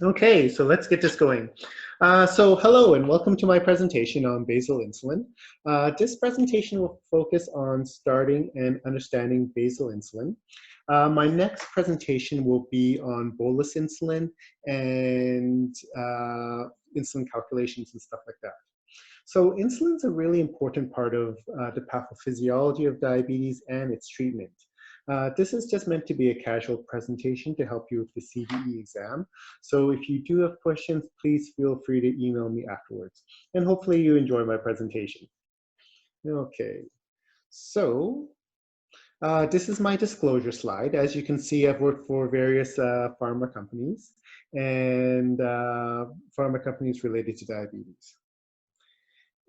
Okay, so let's get this going. So hello and welcome to my presentation on basal insulin. This presentation will focus on starting and understanding basal insulin. My next presentation will be on bolus insulin and insulin calculations and stuff like that. So insulin is a really important part of the pathophysiology of diabetes and its treatment. This is just meant to be a casual presentation to help you with the CDE exam. So if you do have questions, please feel free to email me afterwards. And hopefully you enjoy my presentation. Okay, so this is my disclosure slide. As you can see, I've worked for various pharma companies and pharma companies related to diabetes.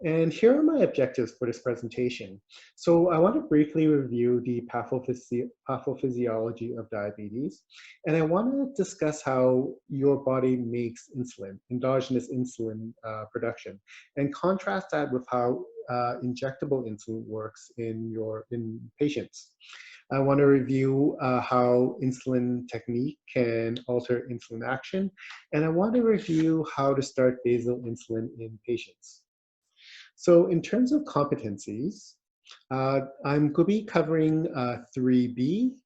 And here are my objectives for this presentation. So I want to briefly review the pathophysiology of diabetes, and I want to discuss how your body makes insulin, endogenous insulin production, and contrast that with how injectable insulin works in patients. I want to review how insulin technique can alter insulin action, and I want to review how to start basal insulin in patients. So in terms of competencies, I'm going to be covering 3B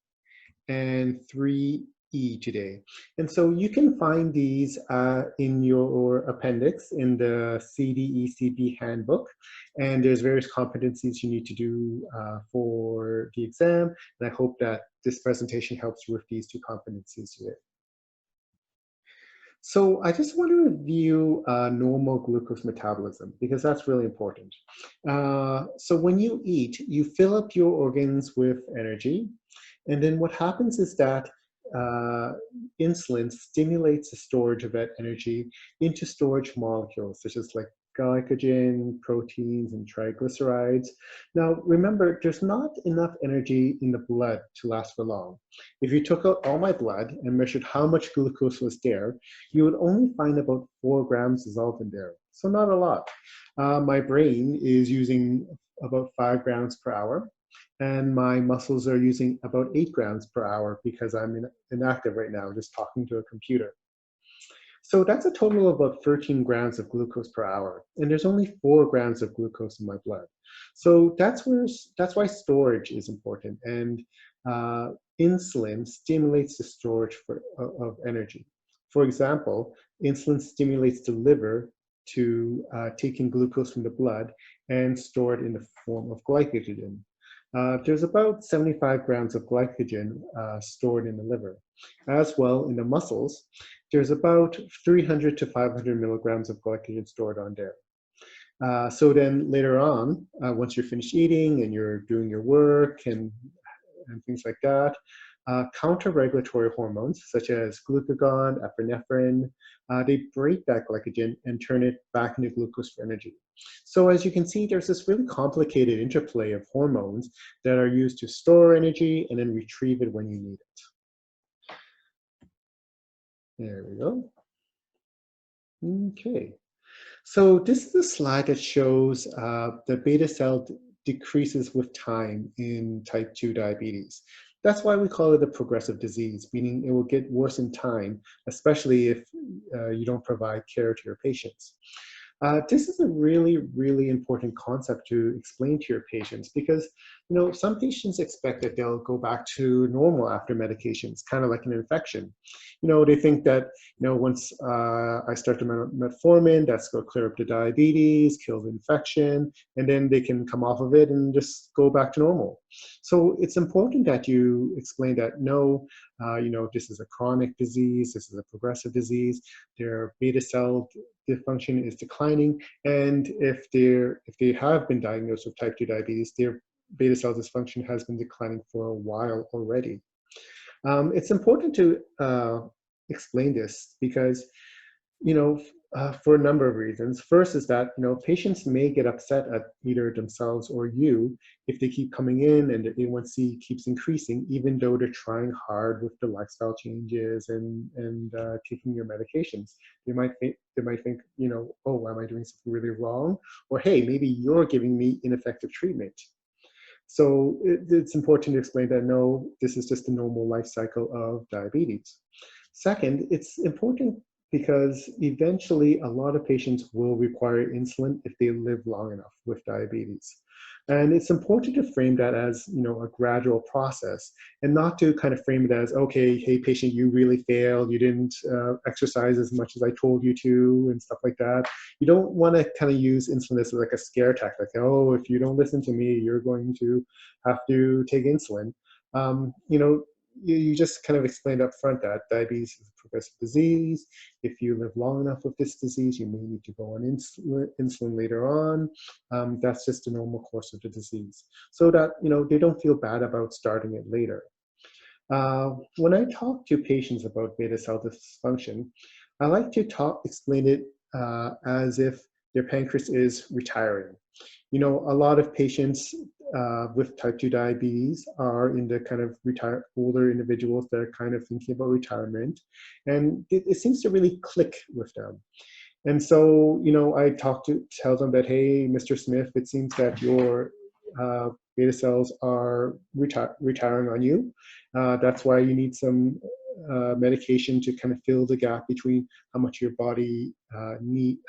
and 3E today. And so you can find these in your appendix in the CDE handbook. And there's various competencies you need to do for the exam. And I hope that this presentation helps you with these two competencies today. So I just want to review normal glucose metabolism because that's really important. So when you eat, you fill up your organs with energy. And then what happens is that insulin stimulates the storage of that energy into storage molecules, such as like glycogen, proteins, and triglycerides. Now, remember, there's not enough energy in the blood to last for long. If you took out all my blood and measured how much glucose was there, you would only find about 4 grams dissolved in there. So not a lot. My brain is using about 5 grams per hour, and my muscles are using about 8 grams per hour because I'm inactive right now, just talking to a computer. So that's a total of about 13 grams of glucose per hour, and there's only 4 grams of glucose in my blood. So that's why storage is important, and insulin stimulates the storage of energy. For example, insulin stimulates the liver to take in glucose from the blood and store it in the form of glycogen. There's about 75 grams of glycogen stored in the liver. As well, in the muscles, there's about 300 to 500 milligrams of glycogen stored on there. So then later on, once you're finished eating and you're doing your work and things like that, counter-regulatory hormones such as glucagon, epinephrine, they break that glycogen and turn it back into glucose for energy. So as you can see, there's this really complicated interplay of hormones that are used to store energy and then retrieve it when you need it. There we go. Okay. So this is a slide that shows the beta cell decreases with time in type 2 diabetes. That's why we call it a progressive disease, meaning it will get worse in time, especially if you don't provide care to your patients. This is a really, really important concept to explain to your patients because, you know, some patients expect that they'll go back to normal after medications, kind of like an infection. You know, they think that, you know, once I start the metformin, that's going to clear up the diabetes, kill the infection, and then they can come off of it and just go back to normal. So it's important that you explain that, no, you know, this is a chronic disease, this is a progressive disease, their beta cell dysfunction is declining, and if they have been diagnosed with type 2 diabetes, their beta cell dysfunction has been declining for a while already. It's important to explain this because, you know, for a number of reasons. First is that, you know, patients may get upset at either themselves or you if they keep coming in and the A1C keeps increasing, even though they're trying hard with the lifestyle changes and taking your medications. They might think, you know, oh, am I doing something really wrong? Or hey, maybe you're giving me ineffective treatment. So it's important to explain that, no, this is just the normal life cycle of diabetes. Second, it's important because eventually a lot of patients will require insulin if they live long enough with diabetes. And it's important to frame that as, a gradual process, and not to kind of frame it as, okay, hey patient, you really failed, you didn't exercise as much as I told you to, and stuff like that. You don't want to kind of use insulin as like a scare tactic. Oh, if you don't listen to me, you're going to have to take insulin. You just kind of explained up front that diabetes is a progressive disease. If you live long enough with this disease, you may need to go on insulin later on. That's just a normal course of the disease. So that, they don't feel bad about starting it later. When I talk to patients about beta cell dysfunction, I like to explain it as if their pancreas is retiring. A lot of patients with type 2 diabetes are in the kind of older individuals that are kind of thinking about retirement, and it seems to really click with them. And so, I tell them that, hey, Mr. Smith, it seems that your beta cells are retiring on you. That's why you need some medication to kind of fill the gap between how much your body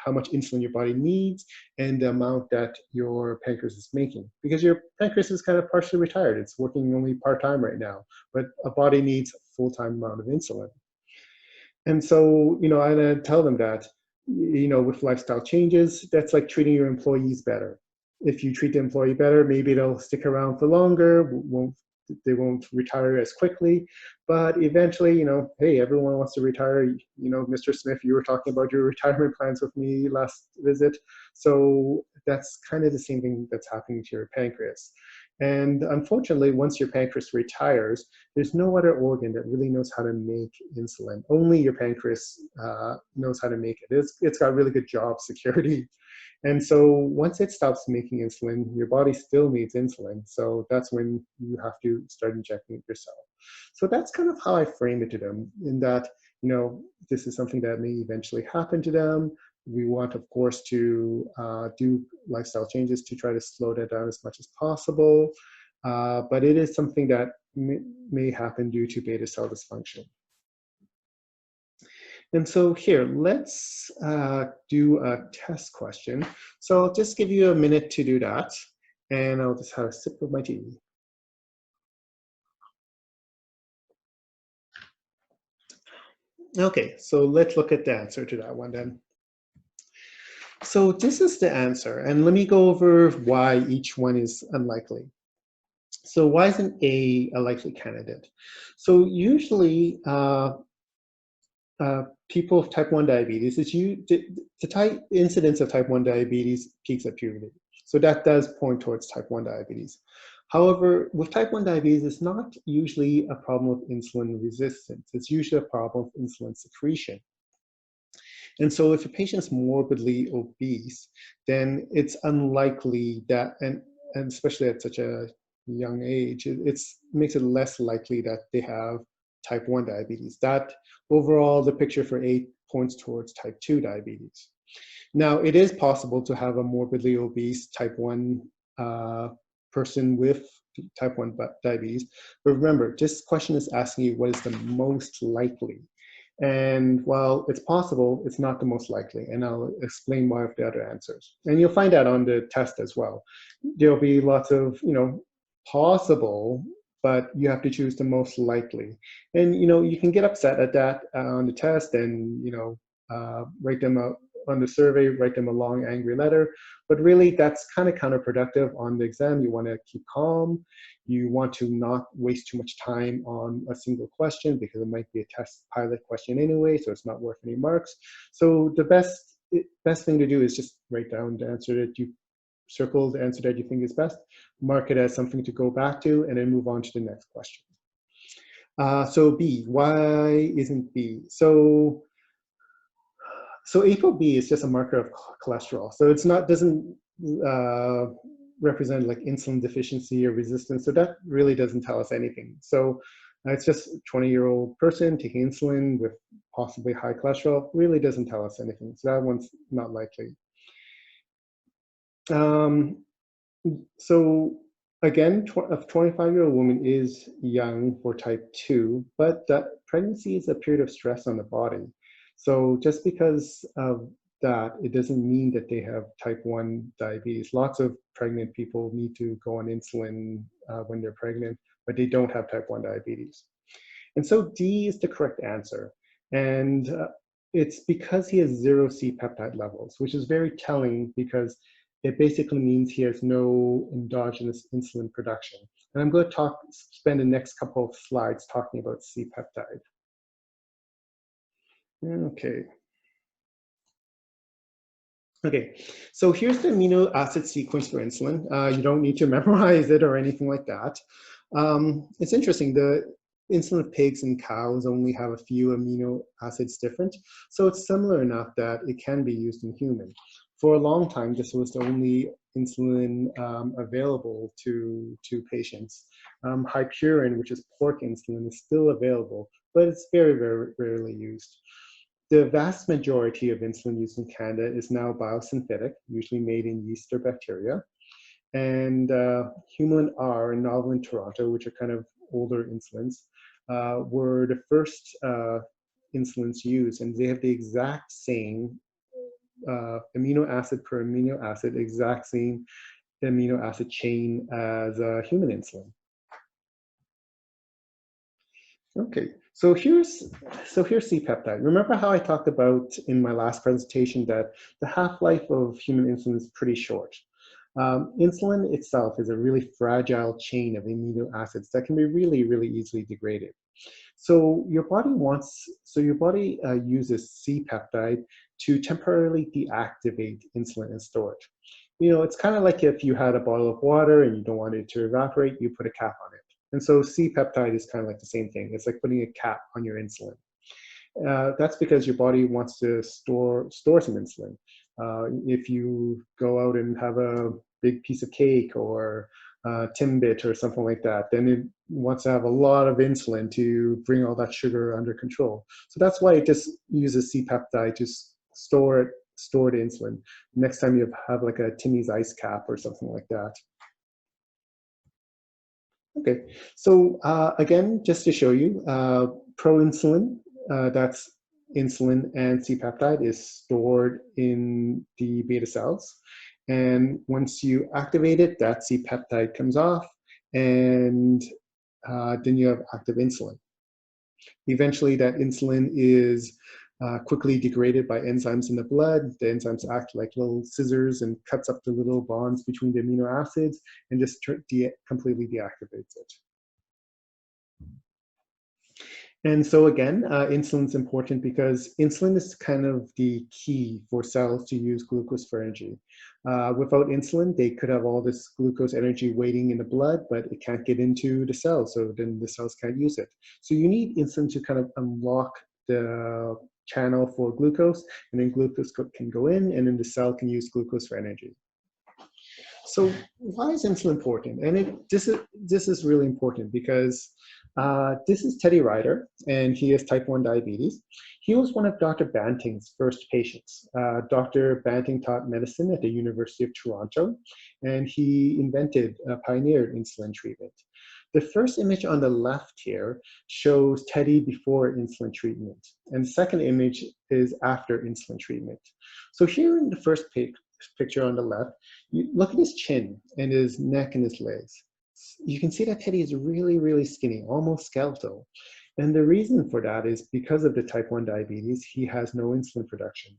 how much insulin your body needs and the amount that your pancreas is making. Because your pancreas is kind of partially retired. It's working only part-time right now, but a body needs a full-time amount of insulin. And so, I tell them that, with lifestyle changes, that's like treating your employees better. If you treat the employee better, maybe they'll stick around for longer, they won't retire as quickly. But eventually, hey, everyone wants to retire. Mr. Smith, you were talking about your retirement plans with me last visit. So that's kind of the same thing that's happening to your pancreas. And unfortunately, once your pancreas retires, there's no other organ that really knows how to make insulin. Only your pancreas knows how to make it. It's got really good job security. And so once it stops making insulin, your body still needs insulin. So that's when you have to start injecting it yourself. So that's kind of how I frame it to them, in that, this is something that may eventually happen to them. We want, of course, to do lifestyle changes to try to slow that down as much as possible. But it is something that may happen due to beta cell dysfunction. And so here, let's do a test question. So I'll just give you a minute to do that, and I'll just have a sip of my tea. Okay, so let's look at the answer to that one then. So this is the answer, and let me go over why each one is unlikely. So why isn't A a likely candidate? So usually people with type 1 diabetes, the incidence of type 1 diabetes peaks at puberty. So that does point towards type 1 diabetes. However, with type 1 diabetes, it's not usually a problem of insulin resistance. It's usually a problem of insulin secretion. And so if a patient's morbidly obese, then it's unlikely that, and especially at such a young age, it makes it less likely that they have type 1 diabetes. That overall, the picture for A points towards type 2 diabetes. Now, it is possible to have a morbidly obese type 1 person with type 1 diabetes. But remember, this question is asking you what is the most likely. And while it's possible, it's not the most likely. And I'll explain why with the other answers. And you'll find that on the test as well. There'll be lots of, possible, but you have to choose the most likely. And, you can get upset at that on the test and, write them out on the survey, write them a long, angry letter. But really, that's kind of counterproductive on the exam. You want to keep calm. You want to not waste too much time on a single question because it might be a test pilot question anyway, so it's not worth any marks. So the best thing to do is just write down the answer that you circle, the answer that you think is best, mark it as something to go back to, and then move on to the next question. So B, why isn't B? So ApoB is just a marker of cholesterol. So it's doesn't represent like insulin deficiency or resistance. So that really doesn't tell us anything. So it's just a 20-year-old person taking insulin with possibly high cholesterol, really doesn't tell us anything. So that one's not likely. So again, a 25-year-old woman is young for type 2, but that pregnancy is a period of stress on the body. So just because of that, it doesn't mean that they have type 1 diabetes. Lots of pregnant people need to go on insulin when they're pregnant, but they don't have type 1 diabetes. And so D is the correct answer. And it's because he has 0 C-peptide levels, which is very telling because it basically means he has no endogenous insulin production. And I'm going to spend the next couple of slides talking about C-peptide. Okay. Okay, so here's the amino acid sequence for insulin. You don't need to memorize it or anything like that. It's interesting, the insulin of pigs and cows only have a few amino acids different, so it's similar enough that it can be used in human. For a long time, this was the only insulin available to patients. High purine, which is pork insulin, is still available, but it's very, very rarely used. The vast majority of insulin used in Canada is now biosynthetic, usually made in yeast or bacteria. And Humulin R and Novolin Toronto, which are kind of older insulins, were the first insulins used, and they have the exact same amino acid per amino acid, exact same amino acid chain as human insulin. Okay, so here's C-peptide. Remember how I talked about in my last presentation that the half-life of human insulin is pretty short. Insulin itself is a really fragile chain of amino acids that can be really, really easily degraded. So your body uses C-peptide to temporarily deactivate insulin and store it. You know, it's kind of like if you had a bottle of water and you don't want it to evaporate, you put a cap on it. And so C-peptide is kind of like the same thing. It's like putting a cap on your insulin. That's because your body wants to store some insulin. If you go out and have a big piece of cake or Timbit or something like that, then it wants to have a lot of insulin to bring all that sugar under control. So that's why it just uses C-peptide to store the insulin. Next time you have like a Timmy's ice cap or something like that. Okay, so again, just to show you, proinsulin, that's insulin and C-peptide, is stored in the beta cells. And once you activate it, that C-peptide comes off, and then you have active insulin. Eventually, that insulin is quickly degraded by enzymes in the blood. The enzymes act like little scissors and cuts up the little bonds between the amino acids and just completely deactivates it. And so again, insulin is important because insulin is kind of the key for cells to use glucose for energy. Without insulin, they could have all this glucose energy waiting in the blood, but it can't get into the cells, so then the cells can't use it. So you need insulin to kind of unlock the channel for glucose, and then glucose can go in, and then the cell can use glucose for energy. So why is insulin important? And this is really important because this is Teddy Ryder, and he has type 1 diabetes. He was one of Dr. Banting's first patients. Dr. Banting taught medicine at the University of Toronto, and he pioneered insulin treatment. The first image on the left here shows Teddy before insulin treatment, and the second image is after insulin treatment. So here in the first picture on the left, you look at his chin and his neck and his legs. You can see that Teddy is really, really skinny, almost skeletal. And the reason for that is because of the type 1 diabetes, he has no insulin production.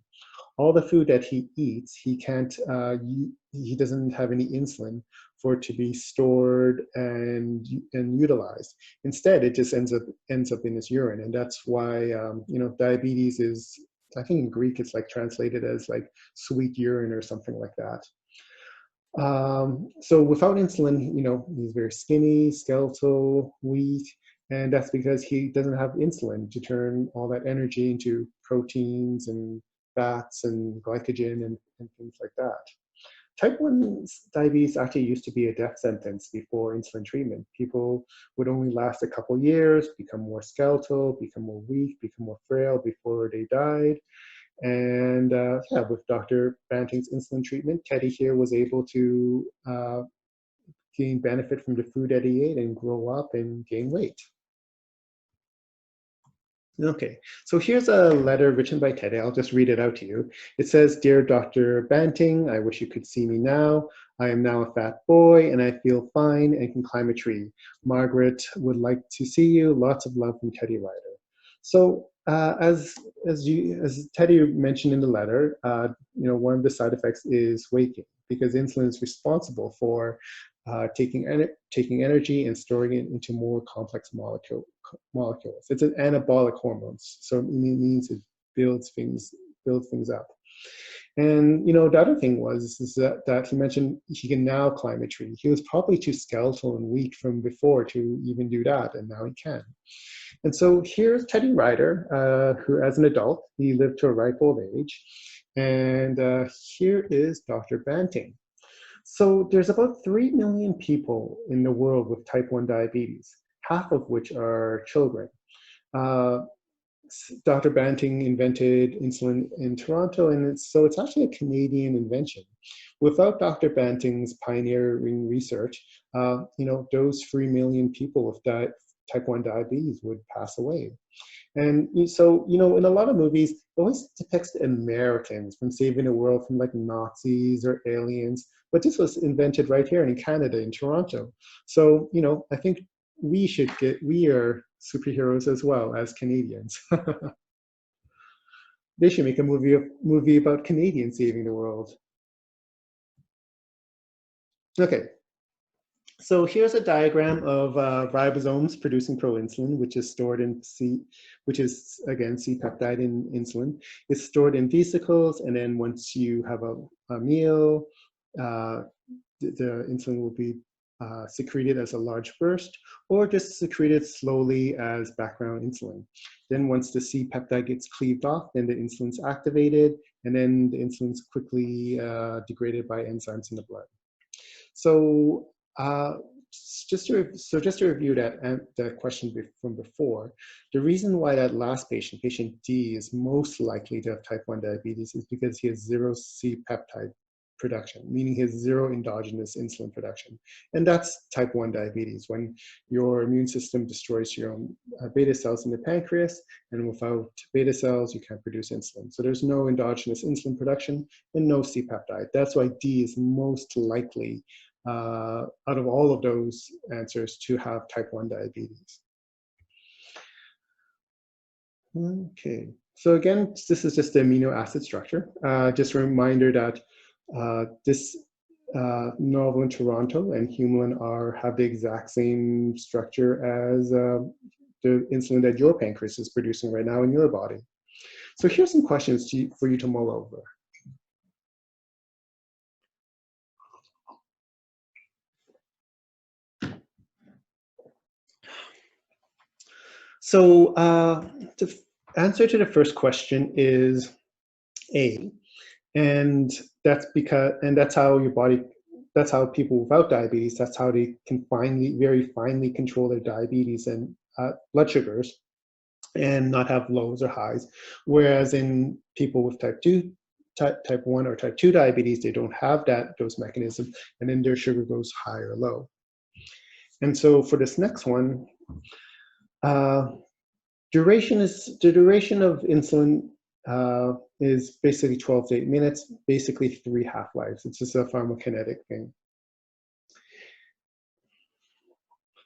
All the food that he eats, he doesn't have any insulin for it to be stored and utilized. Instead, it just ends up in his urine, and that's why diabetes is, I think in Greek it's like translated as like sweet urine or something like that. So without insulin, he's very skinny, skeletal, weak, and that's because he doesn't have insulin to turn all that energy into proteins and fats and glycogen and things like that. Type 1 diabetes actually used to be a death sentence before insulin treatment. People would only last a couple years, become more skeletal, become more weak, become more frail before they died. And with Dr. Banting's insulin treatment, Teddy here was able to gain benefit from the food that he ate and grow up and gain weight. Okay, so here's a letter written by Teddy. I'll just read it out to you. It says, "Dear Dr. Banting, I wish you could see me now. I am now a fat boy and I feel fine and can climb a tree. Margaret would like to see you. Lots of love from Teddy Ryder." So as Teddy mentioned in the letter, one of the side effects is weight gain because insulin is responsible for taking energy and storing it into more complex molecules. It's an anabolic hormone, so it means it builds things up. And the other thing is that he mentioned he can now climb a tree. He was probably too skeletal and weak from before to even do that, and now he can. And so here's Teddy Ryder, who, as an adult, he lived to a ripe old age. And here is Dr. Banting. So there's about 3 million people in the world with type 1 diabetes, half of which are children. Uh, Dr. Banting invented insulin in Toronto, and so it's actually a Canadian invention. Without Dr. Banting's pioneering research, those 3 million people with type 1 diabetes would pass away. And so, in a lot of movies, it always depicts Americans from saving the world from like Nazis or aliens, but this was invented right here in Canada, in Toronto. So, I think we are superheroes as well as Canadians. They should make a movie about Canadians saving the world. Okay, so here's a diagram of ribosomes producing proinsulin, which is stored in which is again C-peptide in insulin. It's stored in vesicles, and then once you have a meal, the insulin will be secreted as a large burst, or just secreted slowly as background insulin. Then once the C-peptide gets cleaved off, then the insulin's activated, and then the insulin's quickly degraded by enzymes in the blood. So just to review that question from before, the reason why that last patient D, is most likely to have type 1 diabetes is because he has zero C-peptide production, meaning he has zero endogenous insulin production. And that's type 1 diabetes, when your immune system destroys your own beta cells in the pancreas, and without beta cells, you can't produce insulin. So there's no endogenous insulin production and no C-peptide. That's why D is most likely out of all of those answers to have type 1 diabetes. Okay, so again, this is just the amino acid structure. Just a reminder that this novel in Toronto and Humulin have the exact same structure as the insulin that your pancreas is producing right now in your body. So here's some questions for you to mull over. So the answer to the first question is A, and that's how your body, that's how people without diabetes, that's how they can very finely control their diabetes and blood sugars and not have lows or highs. Whereas in people with type 1 or type 2 diabetes, they don't have those mechanisms, and then their sugar goes high or low. And so for this next one, the duration of insulin is basically 12 to 8 minutes, basically 3 half-lives. It's just a pharmacokinetic thing.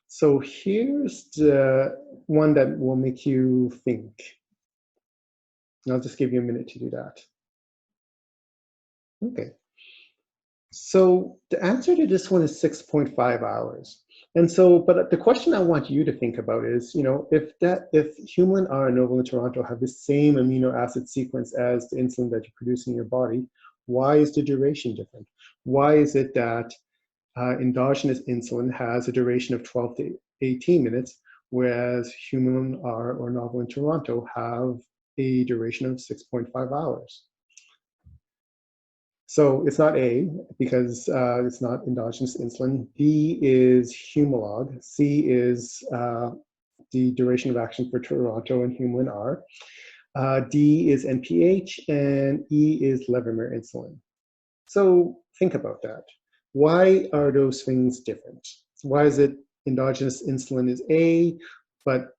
So here's the one that will make you think. I'll just give you a minute to do that. Okay. So the answer to this one is 6.5 hours. And so, but the question I want you to think about is, if Humulin R and Novo in Toronto have the same amino acid sequence as the insulin that you produce in your body, why is the duration different? Why is it that endogenous insulin has a duration of 12 to 18 minutes, whereas Humulin R or Novo in Toronto have a duration of 6.5 hours? So it's not A, because it's not endogenous insulin. B is Humalog. C is the duration of action for Toronto and Humulin R. D is NPH, and E is Levemir insulin. So think about that. Why are those things different? Why is it endogenous insulin is A, but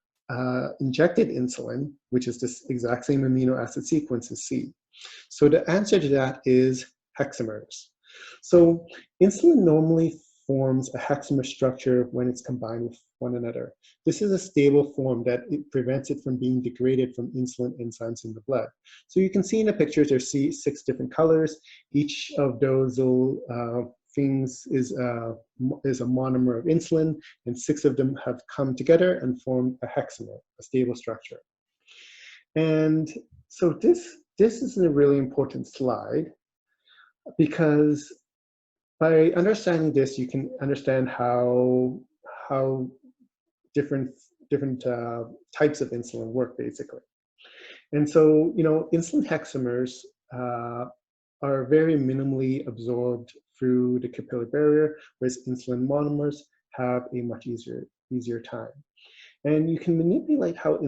injected insulin, which is this exact same amino acid sequence as C? So the answer to that is hexamers. So insulin normally forms a hexamer structure when it's combined with one another. This is a stable form that it prevents it from being degraded from insulin enzymes in the blood. So you can see in the pictures there's 6 different colors. Each of those things is a monomer of insulin, and 6 of them have come together and formed a hexamer, a stable structure. And so this is a really important slide, because by understanding this, you can understand how different types of insulin work, basically. And so, insulin hexamers are very minimally absorbed through the capillary barrier, whereas insulin monomers have a much easier time. And you can manipulate how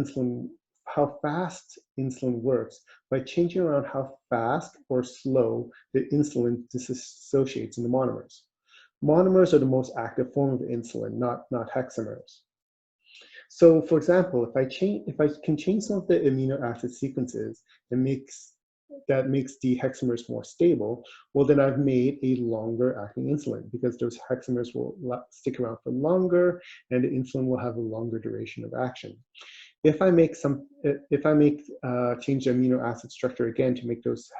fast insulin works by changing around how fast or slow the insulin dissociates in the monomers. Monomers are the most active form of insulin, not hexamers. So, for example, if I can change some of the amino acid sequences that makes the hexamers more stable, well, then I've made a longer acting insulin, because those hexamers will stick around for longer, and the insulin will have a longer duration of action. If I change the amino acid structure again to make those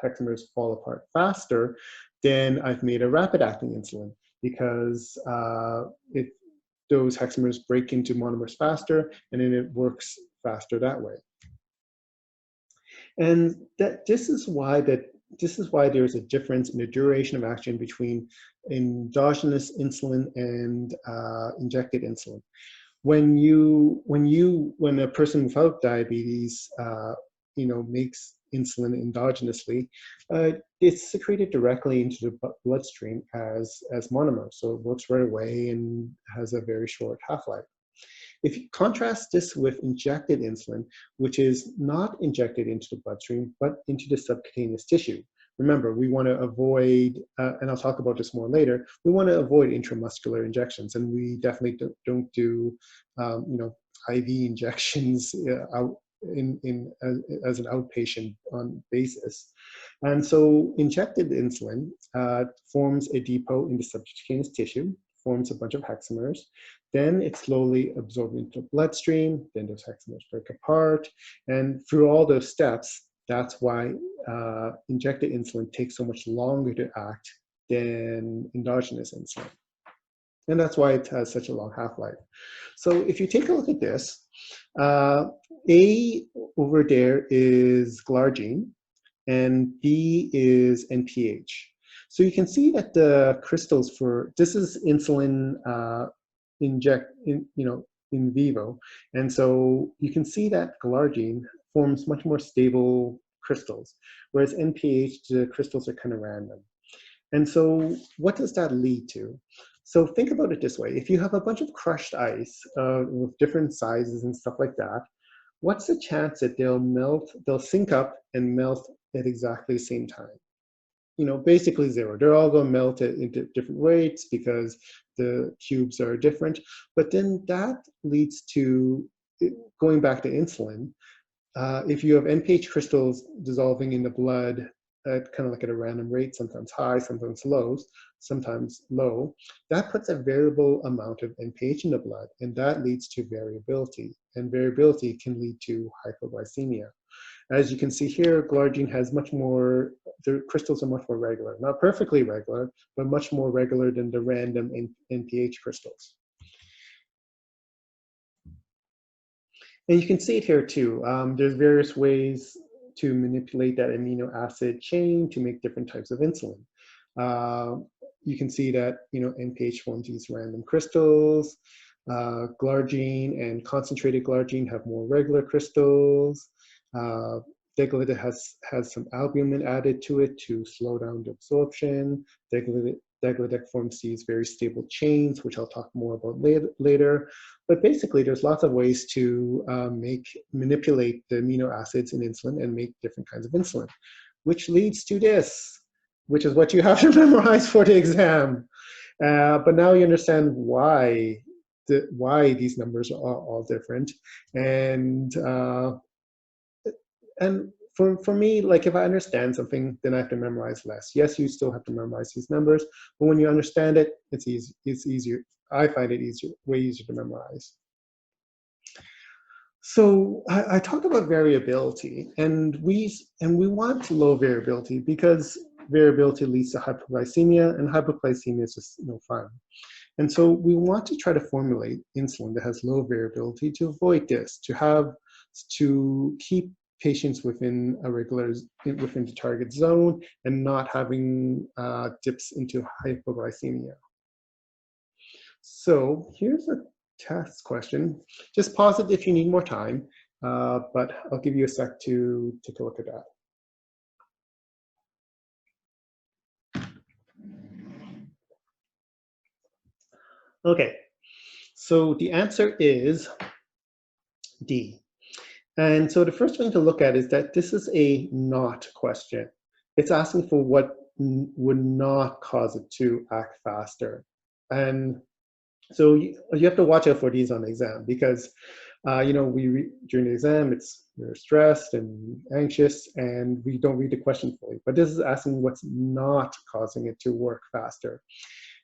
hexamers fall apart faster, then I've made a rapid acting insulin, because those hexamers break into monomers faster, and then it works faster that way. And this is why there's a difference in the duration of action between endogenous insulin and injected insulin. When a person without diabetes, makes insulin endogenously, it's secreted directly into the bloodstream as monomer, so it works right away and has a very short half-life. If you contrast this with injected insulin, which is not injected into the bloodstream, but into the subcutaneous tissue. Remember, we want to avoid, and I'll talk about this more later, we want to avoid intramuscular injections, and we definitely don't do, IV injections as an outpatient basis. And so injected insulin forms a depot in the subcutaneous tissue, forms a bunch of hexamers, then it's slowly absorbed into the bloodstream, then those hexamers break apart, and through all those steps, that's why injected insulin takes so much longer to act than endogenous insulin. And that's why it has such a long half-life. So if you take a look at this, A over there is glargine, and B is NPH. So you can see that the crystals this is insulin in vivo. And so you can see that glargine forms much more stable crystals, whereas NPH, the crystals are kind of random. And so what does that lead to? So think about it this way. If you have a bunch of crushed ice with different sizes and stuff like that, what's the chance that they'll sync up and melt at exactly the same time? Basically zero. They're all going to melt at different rates because the cubes are different. But then that leads to, going back to insulin, if you have NPH crystals dissolving in the blood at kind of like at a random rate, sometimes high, sometimes low, that puts a variable amount of NPH in the blood, and that leads to variability. And variability can lead to hypoglycemia. As you can see here, glargine has much more, the crystals are much more regular. Not perfectly regular, but much more regular than the random NPH crystals. And you can see it here too. There's various ways to manipulate that amino acid chain to make different types of insulin. You can see that NPH forms these random crystals. Glargine and concentrated glargine have more regular crystals. Degludec has some albumin added to it to slow down the absorption. Degludec forms these very stable chains, which I'll talk more about later. But basically, there's lots of ways to manipulate the amino acids in insulin and make different kinds of insulin, which leads to this, which is what you have to memorize for the exam. But now you understand why why these numbers are all different. And for me, like if I understand something, then I have to memorize less. Yes, you still have to memorize these numbers, but when you understand it, it's easy. It's easier. I find it easier, way easier to memorize. So I talked about variability, and we want low variability because variability leads to hypoglycemia, and hypoglycemia is just no fun. And so we want to try to formulate insulin that has low variability to avoid this, to keep patients within within the target zone and not having dips into hypoglycemia. So here's a test question. Just pause it if you need more time, but I'll give you a sec to take a look at that. Okay, so the answer is D. And so the first thing to look at is that this is a not question. It's asking for what would not cause it to act faster. And so you have to watch out for these on the exam because, you know, during the exam, we're stressed and anxious and we don't read the question fully. But this is asking what's not causing it to work faster.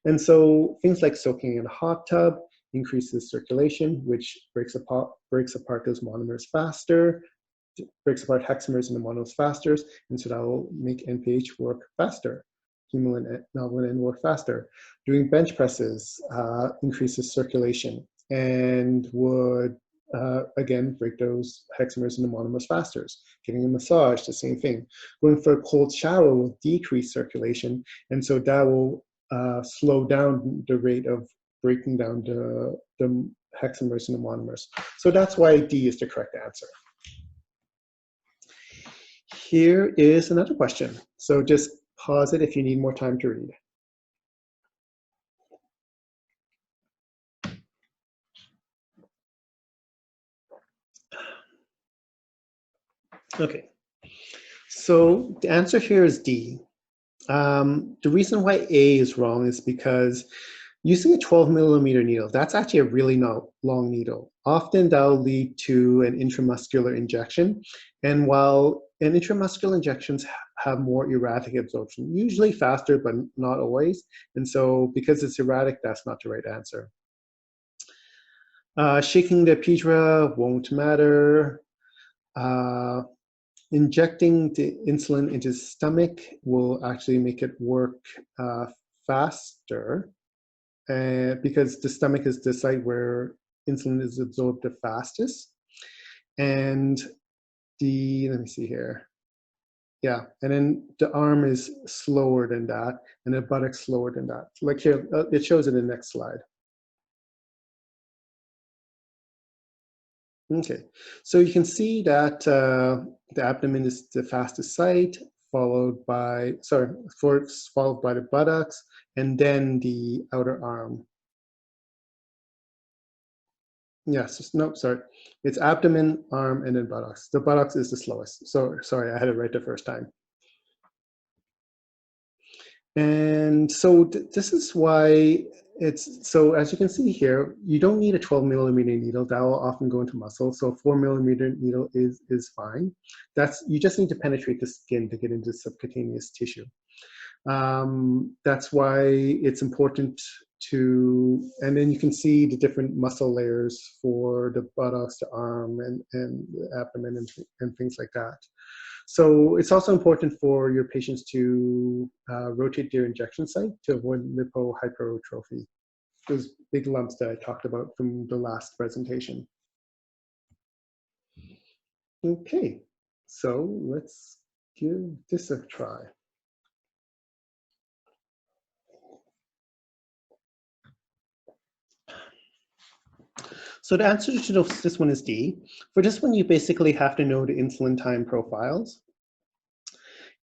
And so things like soaking in a hot tub increases circulation, which breaks apart those monomers faster, breaks apart hexamers into monomers faster, and so that will make NPH work faster. Humulin and work faster. Doing bench presses increases circulation and would again break those hexamers into monomers faster. Getting a massage, the same thing. Going for a cold shower will decrease circulation, and so that will slow down the rate of breaking down the hexamers and the monomers. So that's why D is the correct answer. Here is another question. So just pause it if you need more time to read. Okay, so the answer here is D. The reason why A is wrong is because using a 12-millimeter needle, that's actually a really long needle. Often that'll lead to an intramuscular injection. And while intramuscular injections have more erratic absorption, usually faster, but not always. And so because it's erratic, that's not the right answer. Shaking the epidural won't matter. Injecting the insulin into the stomach will actually make it work faster because the stomach is the site where insulin is absorbed the fastest. And let me see here. Yeah, and then the arm is slower than that, and the buttocks slower than that. Like here, it shows in the next slide. Okay, so you can see that the abdomen is the fastest site, followed by the buttocks, and then the outer arm. Yes, no, sorry. It's abdomen, arm, and then buttocks. The buttocks is the slowest. So sorry, I had it right the first time. And so this is why so as you can see here, you don't need a 12-millimeter needle. That will often go into muscle. So 4-millimeter needle is fine. You just need to penetrate the skin to get into subcutaneous tissue. That's why it's important and then you can see the different muscle layers for the buttocks, the arm, and the abdomen, and things like that. So it's also important for your patients to rotate their injection site to avoid lipohypertrophy, those big lumps that I talked about from the last presentation. Okay, so let's give this a try. So the answer to this one is D. For this one, you basically have to know the insulin time profiles.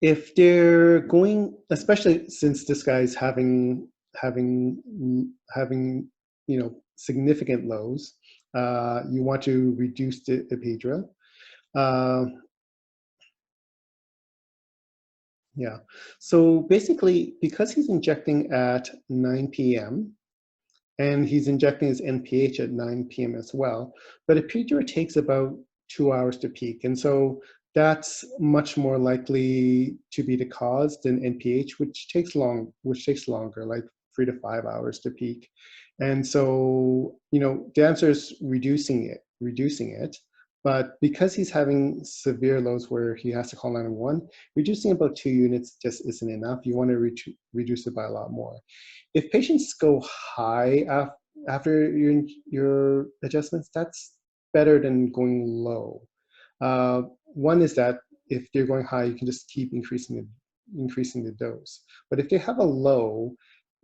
If they're going, especially since this guy's having significant lows, you want to reduce the epidural. Yeah. So basically, because he's injecting at 9 p.m. and he's injecting his NPH at 9 p.m. as well. But a peak takes about 2 hours to peak, and so that's much more likely to be the cause than NPH, which takes longer, like 3 to 5 hours to peak. And so, the answer is reducing it. But because he's having severe lows where he has to call 911, reducing about 2 units just isn't enough. You want to reduce it by a lot more. If patients go high after your adjustments, that's better than going low. One is that if they're going high, you can just keep increasing the dose. But if they have a low,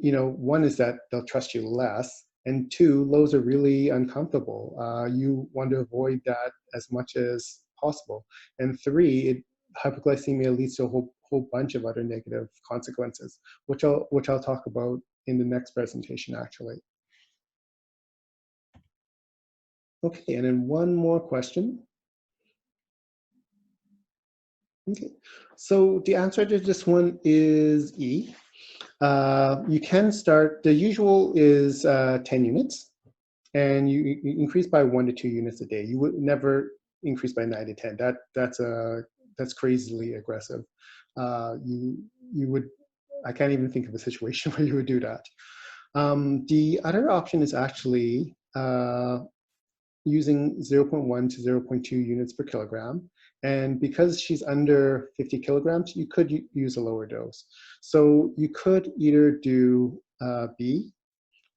one is that they'll trust you less, and two, lows are really uncomfortable. You want to avoid that as much as possible. And three, hypoglycemia leads to a whole bunch of other negative consequences, which I'll talk about in the next presentation, actually. Okay, and then one more question. Okay, so the answer to this one is E. You can start, the usual is 10 units, and you increase by 1 to 2 units a day. You would never increase by 9 to 10. That's crazily aggressive. You would, I can't even think of a situation where you would do that. The other option is actually using 0.1 to 0.2 units per kilogram. And because she's under 50 kilograms, you could use a lower dose. So you could either do B,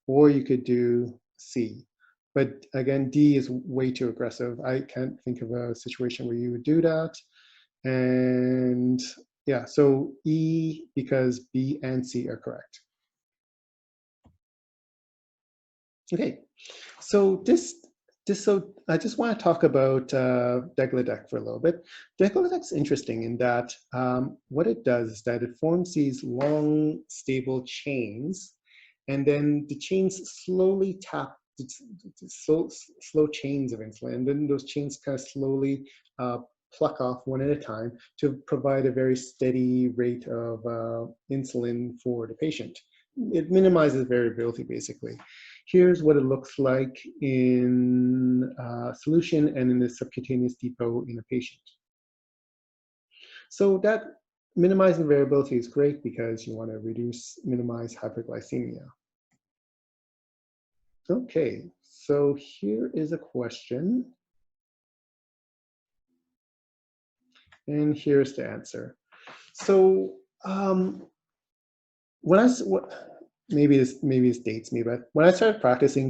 or you could do C. But again, D is way too aggressive. I can't think of a situation where you would do that. And yeah, so E, because B and C are correct. Okay, so so I just want to talk about degludec for a little bit. Degludec's interesting in that what it does is that it forms these long, stable chains, and then the chains slowly tap, slow chains of insulin, and then those chains kind of slowly pluck off one at a time to provide a very steady rate of insulin for the patient. It minimizes variability, basically. Here's what it looks like in solution and in the subcutaneous depot in a patient. So that minimizing variability is great because you want to minimize hyperglycemia. Okay, so here is a question. And here's the answer. So maybe this dates me, but when I started practicing,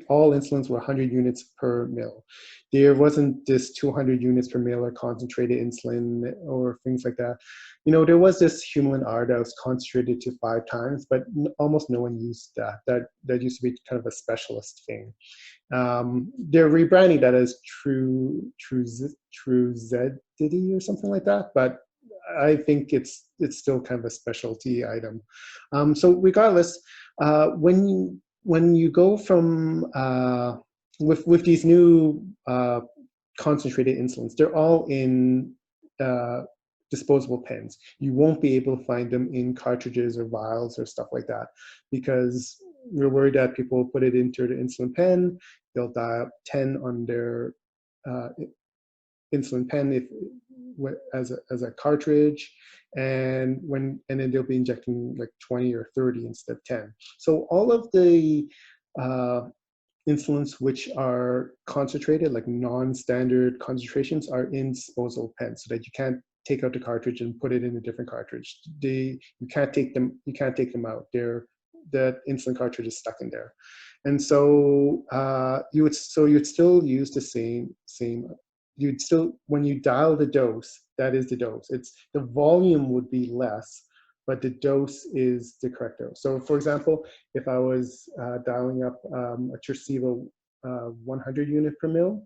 all insulins were 100 units per mil. There wasn't this 200 units per mil or concentrated insulin or things like that. There was this Humulin R that was concentrated to 5 times, but almost no one used that. That used to be kind of a specialist thing. They're rebranding that as Truzetity or something like that, but I think it's still kind of a specialty item. So regardless, when you go from with these new concentrated insulins, they're all in disposable pens. You won't be able to find them in cartridges or vials or stuff like that, because we're worried that people put it into the insulin pen, they'll dial up 10 on their insulin pen as a cartridge, and then they'll be injecting like 20 or 30 instead of 10. So all of the insulins which are concentrated, like non-standard concentrations, are in disposable pens, so that you can't take out the cartridge and put it in a different cartridge. You can't take them out. That insulin cartridge is stuck in there. And so you'd still use the same when you dial the dose, that is the dose. The volume would be less, but the dose is the correct dose. So for example, if I was dialing up a Tresiba 100 unit per mil,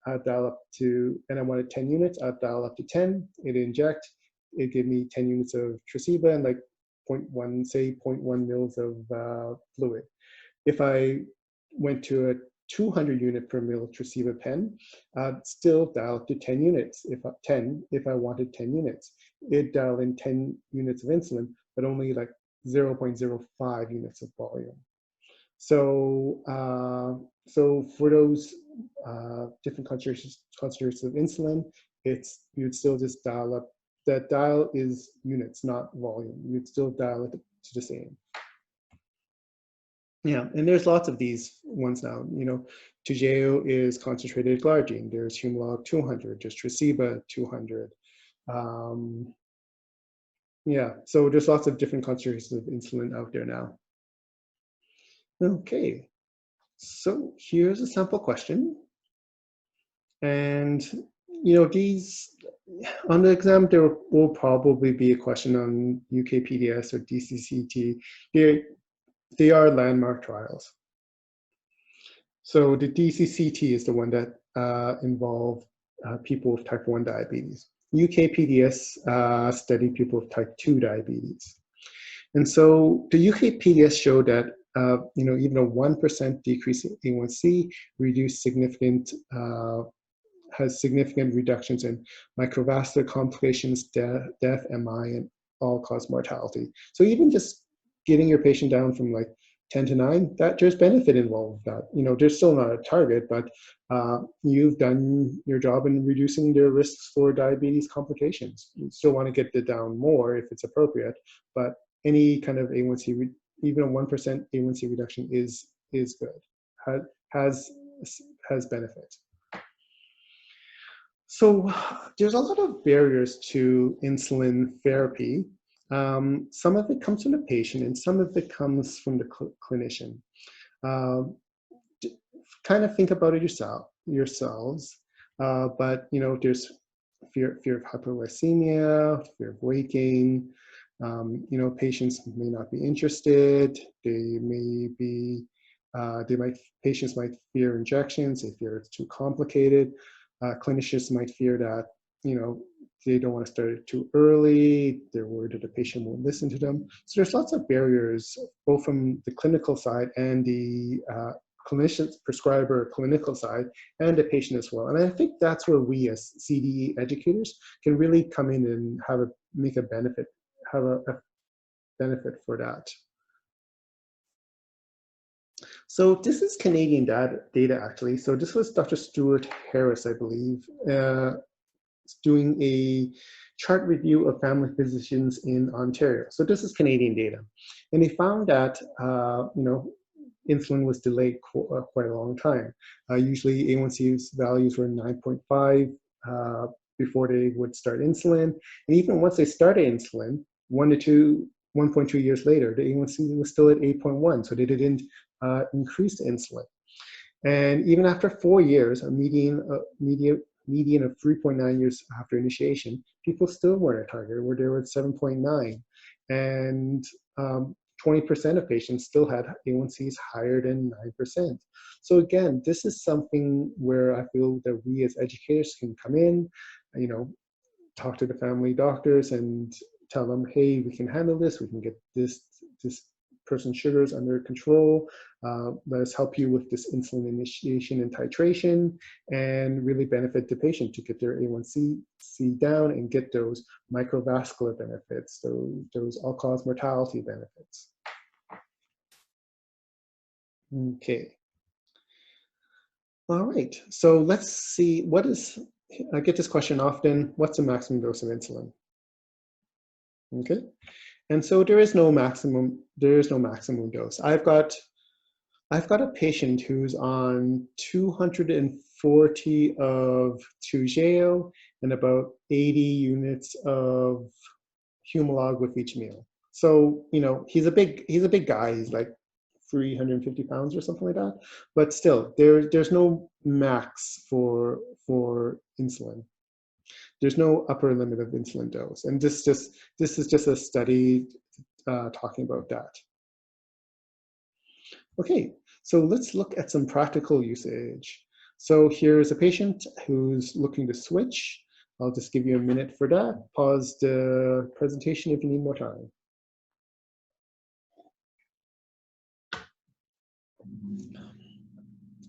I'd dial up to, and I wanted 10 units, I'd dial up to 10, it'd inject, it'd give me 10 units of Tresiba and like 0.1 mils of fluid. If I went to a 200 unit per mil Tresiba pen, I'd still dial to 10 units, if I wanted 10 units. It'd dial in 10 units of insulin, but only like 0.05 units of volume. So, so for those different concentrations of insulin, you'd still just dial up. That dial is units, not volume. You'd still dial it to the same. Yeah, and there's lots of these ones now. You know, Toujeo is concentrated glargine. There's Humalog 200. There's Tresiba 200. Yeah, so there's lots of different concentrations of insulin out there now. Okay, so here's a sample question. And, you know, these, on the exam, there will probably be a question on UKPDS or DCCT. They are landmark trials. So the DCCT is the one that involved people with type 1 diabetes. UKPDS studied people with type 2 diabetes. And so the UKPDS showed that you know, even a 1% decrease in A1C reduced significant has significant reductions in microvascular complications, death, MI, and all-cause mortality. So even just getting your patient down from like 10 to 9, that there's benefit involved with that. You know, there's still not a target, but you've done your job in reducing their risks for diabetes complications. You still want to get it down more if it's appropriate, but any kind of A1C, even a 1% A1C reduction is good, has benefit. So there's a lot of barriers to insulin therapy. Some of it comes from the patient and some of it comes from the clinician. Kind of think about it yourselves, but you know, there's fear of hypoglycemia, fear of weight gain. You know, patients may not be interested. Patients might fear injections. They fear it's too complicated. Clinicians might fear that, you know, they don't want to start it too early. They're worried that the patient won't listen to them. So there's lots of barriers, both from the clinical side and the clinician, prescriber, clinical side, and the patient as well. And I think that's where we as CDE educators can really come in and have a benefit for that. So this is Canadian data actually. So this was Dr. Stuart Harris, I believe, doing a chart review of family physicians in Ontario. So this is Canadian data. And they found that, you know, insulin was delayed quite a long time. Usually A1C values were 9.5 before they would start insulin. And even once they started insulin, 1.2 years later, the A1C was still at 8.1, so they didn't increase insulin. And even after 4 years, a median of 3.9 years after initiation, people still weren't at target, where they were at 7.9. And 20% of patients still had A1Cs higher than 9%. So again, this is something where I feel that we as educators can come in, you know, talk to the family doctors and tell them, hey, we can handle this, we can get this person's sugars under control, let us help you with this insulin initiation and titration, and really benefit the patient to get their A1C down and get those microvascular benefits, those all-cause mortality benefits. Okay. All right, so let's see, I get this question often, what's the maximum dose of insulin? Okay, and so there is no maximum dose. I've got a patient who's on 240 of Toujeo and about 80 units of Humalog with each meal. So, you know, he's a big guy. He's like 350 pounds or something like that. But still, there's no max for insulin. There's no upper limit of insulin dose. And this is just a study talking about that. Okay, so let's look at some practical usage. So here's a patient who's looking to switch. I'll just give you a minute for that. Pause the presentation if you need more time.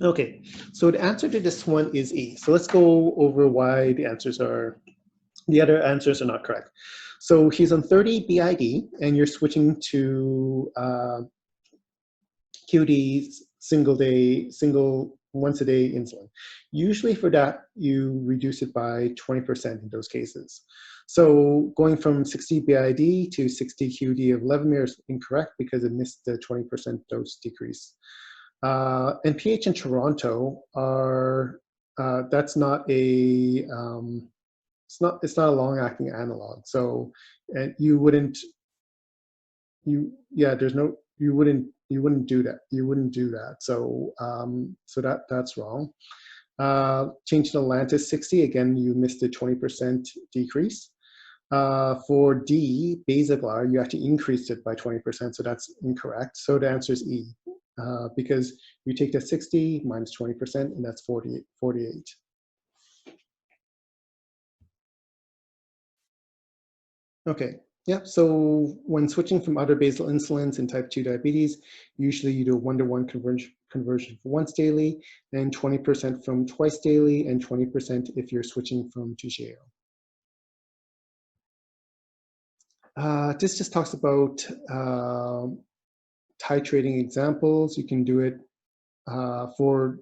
Okay, so the answer to this one is E. So let's go over why the other answers are not correct. So he's on 30 BID and you're switching to QDs, once a day insulin. Usually for that, you reduce it by 20% in those cases. So going from 60 BID to 60 QD of levemir is incorrect because it missed the 20% dose decrease. And pH in Toronto are, that's not a, it's not a long-acting analog. So, and you wouldn't, there's no, you wouldn't do that. You wouldn't do that. So, so that's wrong. Change to Lantus 60, again, you missed a 20% decrease. For D, Basaglar, you actually increased it by 20%, so that's incorrect. So the answer is E, because you take the 60 minus 20%, and that's 48. Okay, yeah, so when switching from other basal insulins in type 2 diabetes, usually you do a 1-to-1 conversion for once daily, and 20% from twice daily, and 20% if you're switching from Toujeo. This just talks about titrating examples. You can do it for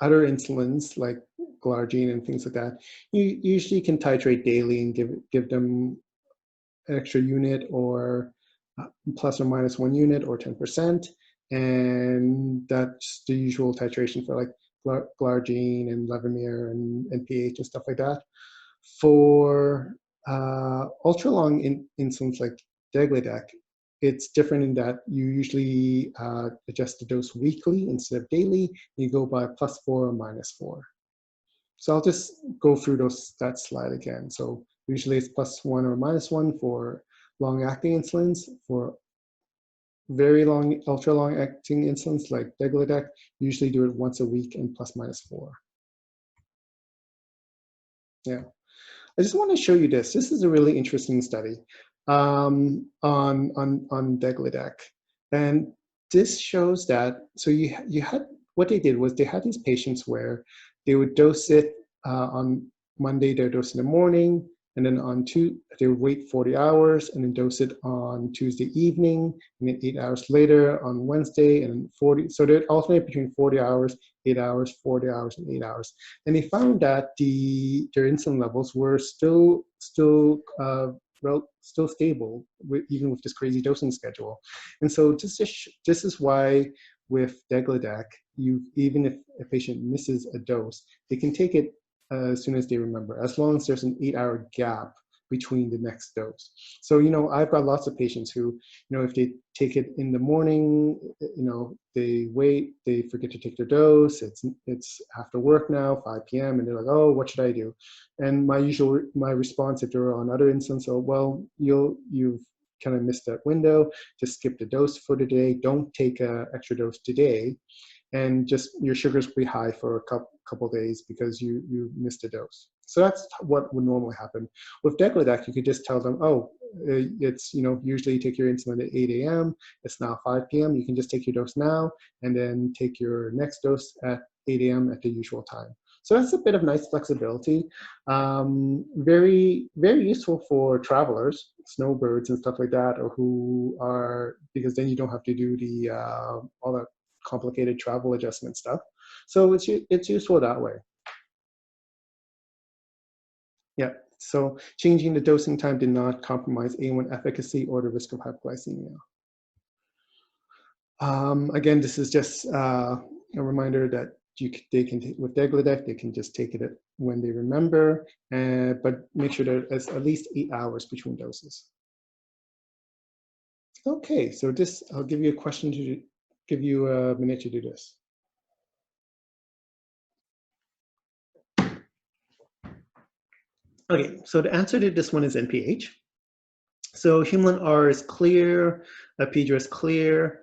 other insulins like glargine and things like that. You usually can titrate daily and give them an extra unit or plus or minus 1 unit or 10%. And that's the usual titration for like glargine and levemir and pH and stuff like that. For ultra-long insulins like degludec, it's different in that you usually adjust the dose weekly instead of daily. You go by +4 or -4. So I'll just go through that slide again. So usually it's +1 or -1 for long-acting insulins. For very long, ultra-long acting insulins like degludec, usually do it once a week and +/-4. Yeah. I just want to show you this. This is a really interesting study on degludec, and this shows that. So you had, what they did was they had these patients where they would dose it on Monday. They would dose in the morning, and then on they would wait 40 hours and then dose it on Tuesday evening, and then 8 hours later on Wednesday, and 40. So they alternate between 40 hours, 8 hours, 40 hours, and 8 hours. And they found that their insulin levels were still stable even with this crazy dosing schedule. And so this is why with degludec, even if a patient misses a dose, they can take it as soon as they remember, as long as there's an 8-hour gap between the next dose. So, I've got lots of patients who, if they take it in the morning, they wait, they forget to take their dose. It's after work now, 5 p.m., and they're like, oh, what should I do? And my response, if they're on other insulins, so, well, you've kind of missed that window. Just skip the dose for the day. Don't take an extra dose today. And just your sugars will be high for a couple days because you missed a dose. So that's what would normally happen. With degludec, you could just tell them, oh, it's, usually you take your insulin at 8 a.m. It's now 5 p.m. You can just take your dose now and then take your next dose at 8 a.m. at the usual time. So that's a bit of nice flexibility. Very, very useful for travelers, snowbirds and stuff like that, or because then you don't have to do all that complicated travel adjustment stuff. So it's useful that way. Yeah, so changing the dosing time did not compromise A1 efficacy or the risk of hypoglycemia. Again, this is just a reminder that they can take, with degludec, they can just take it when they remember, but make sure there's at least 8 hours between doses. Okay, so I'll give you a question to give you a minute to do this. Okay, so the answer to this one is NPH. So Humulin R is clear, Apidra is clear.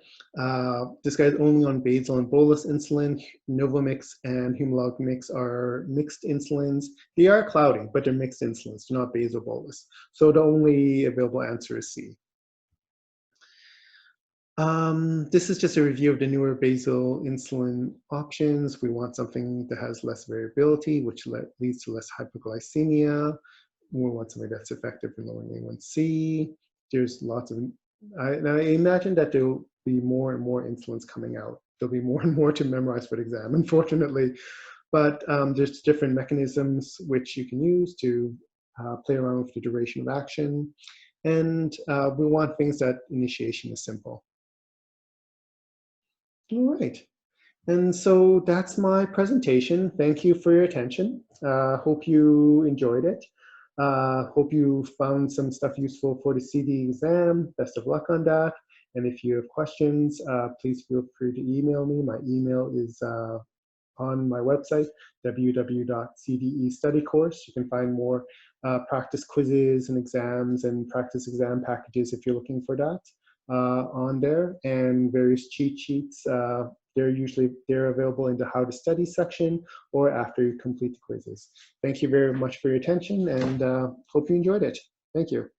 This guy's only on basal and bolus insulin. Novamix and Humalog mix are mixed insulins. They are cloudy, but they're mixed insulins, they're not basal bolus. So the only available answer is C. This is just a review of the newer basal insulin options. We want something that has less variability, which leads to less hypoglycemia. We want something that's effective in lowering A1C. There's lots of, I imagine that there'll be more and more insulins coming out. There'll be more and more to memorize for the exam, unfortunately. But there's different mechanisms which you can use to play around with the duration of action. And we want things that initiation is simple. All right. And so that's my presentation. Thank you for your attention. Hope you enjoyed it. Hope you found some stuff useful for the CDE exam. Best of luck on that. And if you have questions, please feel free to email me. My email is on my website, www.cdestudycourse. You can find more practice quizzes and exams and practice exam packages if you're looking for that on there, and various cheat sheets. They're available in the how to study section or after you complete the quizzes. Thank you very much for your attention, and hope you enjoyed it. Thank you.